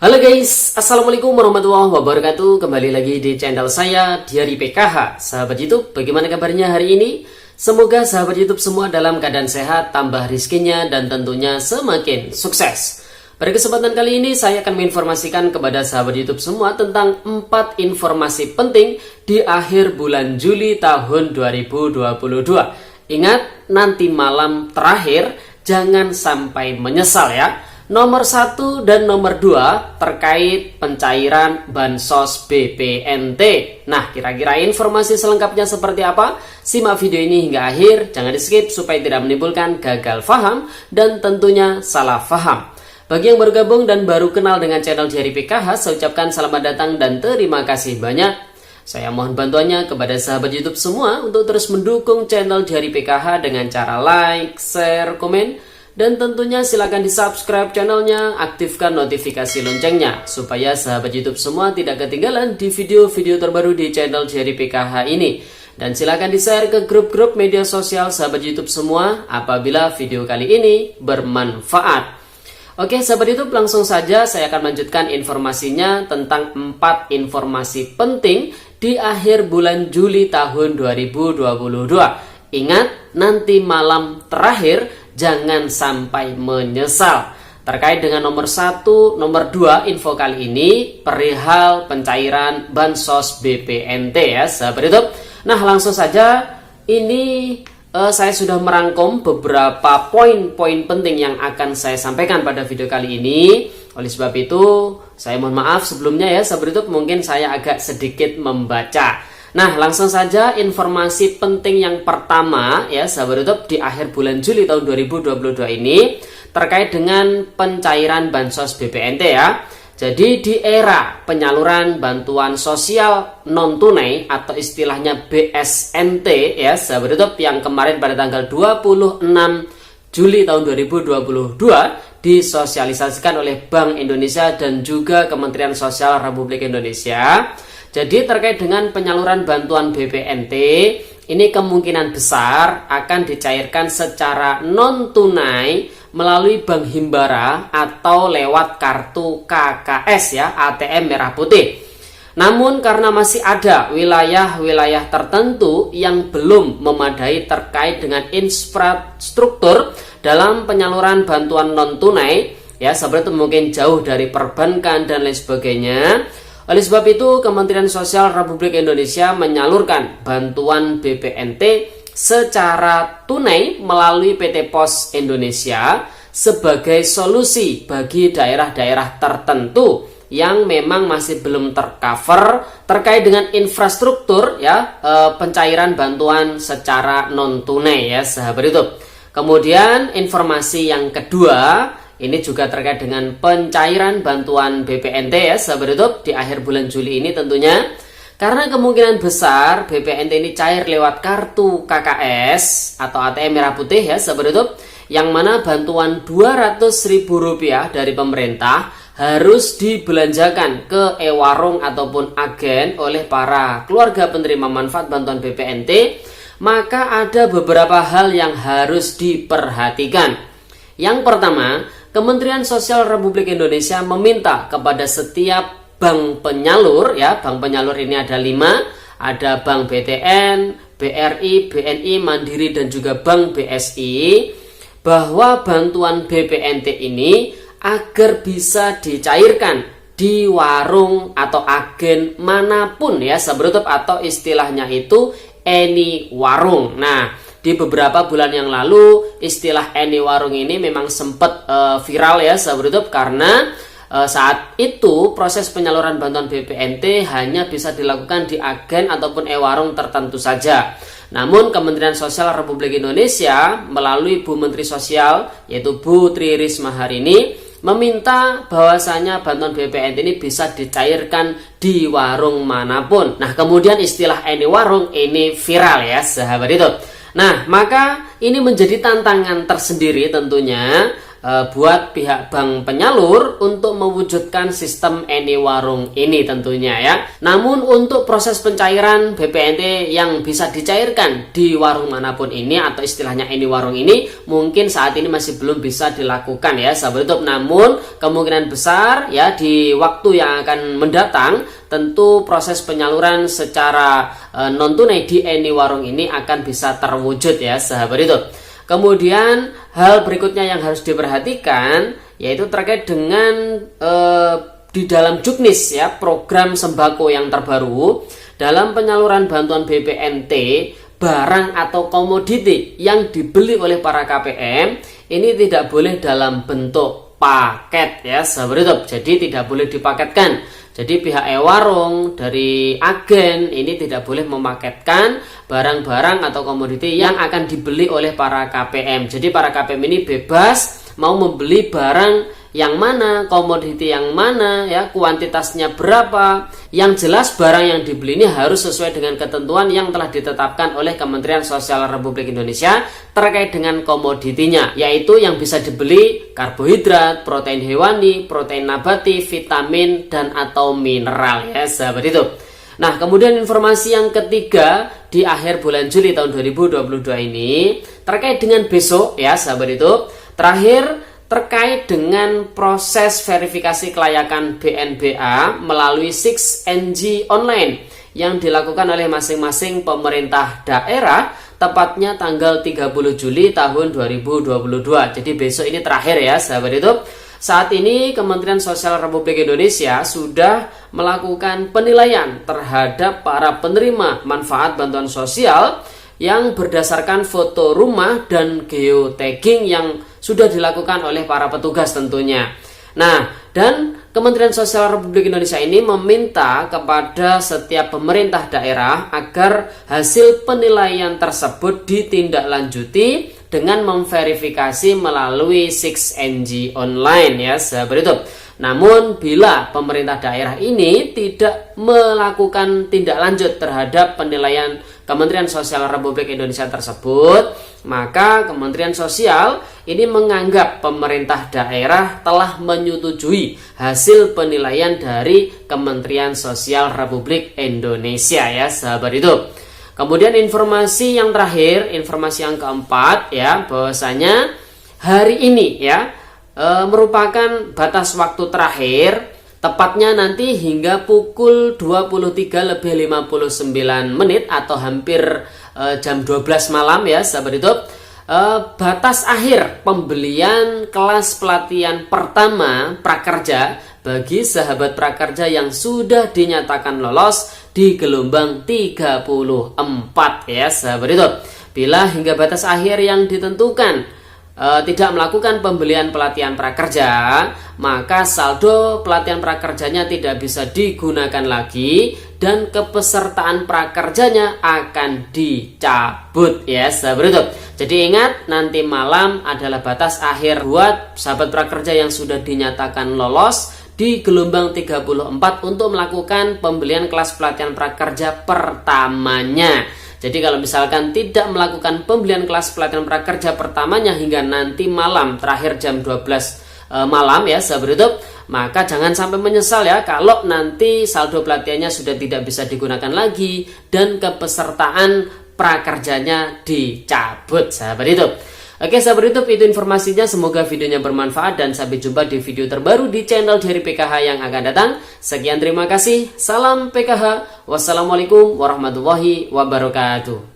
Halo guys, Assalamualaikum warahmatullahi wabarakatuh. Kembali lagi di channel saya, Diary PKH. Sahabat YouTube, bagaimana kabarnya hari ini? Semoga sahabat YouTube semua dalam keadaan sehat, tambah rizkinya, dan tentunya semakin sukses. Pada kesempatan kali ini, saya akan menginformasikan kepada sahabat YouTube semua tentang 4 informasi penting di akhir bulan Juli tahun 2022. Ingat, nanti malam terakhir, jangan sampai menyesal ya. Nomor 1 dan nomor 2 terkait pencairan Bansos BPNT. Nah, kira-kira informasi selengkapnya seperti apa? Simak video ini hingga akhir, jangan di skip supaya tidak menimbulkan gagal paham dan tentunya salah paham. Bagi yang baru gabung dan baru kenal dengan channel Diary PKH, saya ucapkan selamat datang dan terima kasih banyak. Saya mohon bantuannya kepada sahabat YouTube semua untuk terus mendukung channel Diary PKH dengan cara like, share, komen, dan tentunya silakan di subscribe channelnya, aktifkan notifikasi loncengnya supaya sahabat YouTube semua tidak ketinggalan di video-video terbaru di channel Diary PKH ini. Dan silakan di share ke grup-grup media sosial sahabat YouTube semua apabila video kali ini bermanfaat. Oke sahabat YouTube, langsung saja saya akan lanjutkan informasinya tentang 4 informasi penting di akhir bulan Juli tahun 2022. Ingat, nanti malam terakhir jangan sampai menyesal. Terkait dengan nomor 1, nomor 2 info kali ini perihal pencairan Bansos BPNT ya sahabat YouTube. Nah, langsung saja ini saya sudah merangkum beberapa poin-poin penting yang akan saya sampaikan pada video kali ini. Oleh sebab itu, saya mohon maaf sebelumnya ya sahabat YouTube, mungkin saya agak sedikit membaca. Nah, langsung saja informasi penting yang pertama ya sahabat YouTube di akhir bulan Juli tahun 2022 ini terkait dengan pencairan Bansos BPNT ya. Jadi di era penyaluran bantuan sosial non tunai atau istilahnya BSNT ya sahabat YouTube yang kemarin pada tanggal 26 Juli tahun 2022 disosialisasikan oleh Bank Indonesia dan juga Kementerian Sosial Republik Indonesia. Jadi terkait dengan penyaluran bantuan BPNT, ini kemungkinan besar akan dicairkan secara non-tunai melalui Bank Himbara atau lewat kartu KKS ya, ATM Merah Putih. Namun karena masih ada wilayah-wilayah tertentu yang belum memadai terkait dengan infrastruktur dalam penyaluran bantuan non-tunai, ya seperti mungkin jauh dari perbankan dan lain sebagainya. Oleh sebab itu, Kementerian Sosial Republik Indonesia menyalurkan bantuan BPNT secara tunai melalui PT Pos Indonesia sebagai solusi bagi daerah-daerah tertentu yang memang masih belum tercover terkait dengan infrastruktur ya pencairan bantuan secara non tunai ya sahabat itu. Kemudian informasi yang kedua, ini juga terkait dengan pencairan bantuan BPNT ya sahabat YouTube di akhir bulan Juli ini tentunya. Karena kemungkinan besar BPNT ini cair lewat kartu KKS atau ATM Merah Putih ya sahabat YouTube, yang mana bantuan Rp200.000 dari pemerintah harus dibelanjakan ke e-warung ataupun agen oleh para keluarga penerima manfaat bantuan BPNT, maka ada beberapa hal yang harus diperhatikan. Yang pertama, Kementerian Sosial Republik Indonesia meminta kepada setiap bank penyalur ya, bank penyalur ini ada 5, ada Bank BTN, BRI, BNI, Mandiri dan juga Bank BSI, bahwa bantuan BPNT ini agar bisa dicairkan di warung atau agen manapun ya sahabat YouTube, atau istilahnya itu any warung. Nah, di beberapa bulan yang lalu istilah any warung ini memang sempat viral ya sahabat YouTube, karena saat itu proses penyaluran bantuan BPNT hanya bisa dilakukan di agen ataupun e-warung tertentu saja. Namun Kementerian Sosial Republik Indonesia melalui Bu Menteri Sosial yaitu Bu Tri Risma hari ini meminta bahwasanya bantuan BPNT ini bisa dicairkan di warung manapun. Nah, kemudian istilah any warung ini viral ya sahabat itu. Nah, maka ini menjadi tantangan tersendiri tentunya buat pihak bank penyalur untuk mewujudkan sistem AnyWarung ini tentunya ya. Namun untuk proses pencairan BPNT yang bisa dicairkan di warung manapun ini atau istilahnya AnyWarung ini mungkin saat ini masih belum bisa dilakukan ya sahabat YouTube. Namun kemungkinan besar ya di waktu yang akan mendatang tentu proses penyaluran secara non tunai di AnyWarung ini akan bisa terwujud ya sahabat YouTube. Kemudian hal berikutnya yang harus diperhatikan yaitu terkait dengan di dalam Juknis ya, program sembako yang terbaru dalam penyaluran bantuan BPNT, barang atau komoditi yang dibeli oleh para KPM ini tidak boleh dalam bentuk paket ya sahabat YouTube. Jadi tidak boleh dipaketkan. Jadi pihak AnyWarung dari agen ini tidak boleh memaketkan barang-barang atau komoditi yang akan dibeli oleh para KPM. Jadi para KPM ini bebas mau membeli barang yang mana, komoditi yang mana, ya kuantitasnya berapa. Yang jelas barang yang dibeli ini harus sesuai dengan ketentuan yang telah ditetapkan oleh Kementerian Sosial Republik Indonesia terkait dengan komoditinya, yaitu yang bisa dibeli karbohidrat, protein hewani, protein nabati, vitamin dan atau mineral ya sahabat itu. Nah, kemudian informasi yang ketiga di akhir bulan Juli tahun 2022 ini terkait dengan besok ya sahabat itu. Terakhir terkait dengan proses verifikasi kelayakan BNBA melalui 6NG online yang dilakukan oleh masing-masing pemerintah daerah tepatnya tanggal 30 Juli tahun 2022. Jadi besok ini terakhir ya sahabat itu. Saat ini Kementerian Sosial Republik Indonesia sudah melakukan penilaian terhadap para penerima manfaat bantuan sosial yang berdasarkan foto rumah dan geotagging yang sudah dilakukan oleh para petugas tentunya. Nah, dan Kementerian Sosial Republik Indonesia ini meminta kepada setiap pemerintah daerah agar hasil penilaian tersebut ditindaklanjuti dengan memverifikasi melalui 6NG online ya sahabat itu. Namun bila pemerintah daerah ini tidak melakukan tindak lanjut terhadap penilaian Kementerian Sosial Republik Indonesia tersebut, maka Kementerian Sosial ini menganggap pemerintah daerah telah menyetujui hasil penilaian dari Kementerian Sosial Republik Indonesia ya sahabat itu. Kemudian informasi yang terakhir, informasi yang keempat ya, bahwasanya hari ini ya merupakan batas waktu terakhir, tepatnya nanti hingga pukul 23:59 atau hampir jam 12 malam ya sahabat itu. Batas akhir pembelian kelas pelatihan pertama prakerja bagi sahabat prakerja yang sudah dinyatakan lolos di gelombang 34 ya sahabat itu. Bila hingga batas akhir yang ditentukan tidak melakukan pembelian pelatihan prakerja, maka saldo pelatihan prakerjanya tidak bisa digunakan lagi dan kepesertaan prakerjanya akan dicabut ya sahabat itu. Jadi ingat, nanti malam adalah batas akhir buat sahabat prakerja yang sudah dinyatakan lolos di gelombang 34 untuk melakukan pembelian kelas pelatihan prakerja pertamanya. Jadi kalau misalkan tidak melakukan pembelian kelas pelatihan prakerja pertamanya hingga nanti malam terakhir jam 12 malam ya sahabat YouTube, maka jangan sampai menyesal ya kalau nanti saldo pelatihannya sudah tidak bisa digunakan lagi dan kepesertaan prakerjanya dicabut sahabat YouTube. Oke sahabat YouTube, itu informasinya, semoga videonya bermanfaat dan sampai jumpa di video terbaru di channel dari PKH yang akan datang. Sekian, terima kasih, salam PKH, wassalamualaikum warahmatullahi wabarakatuh.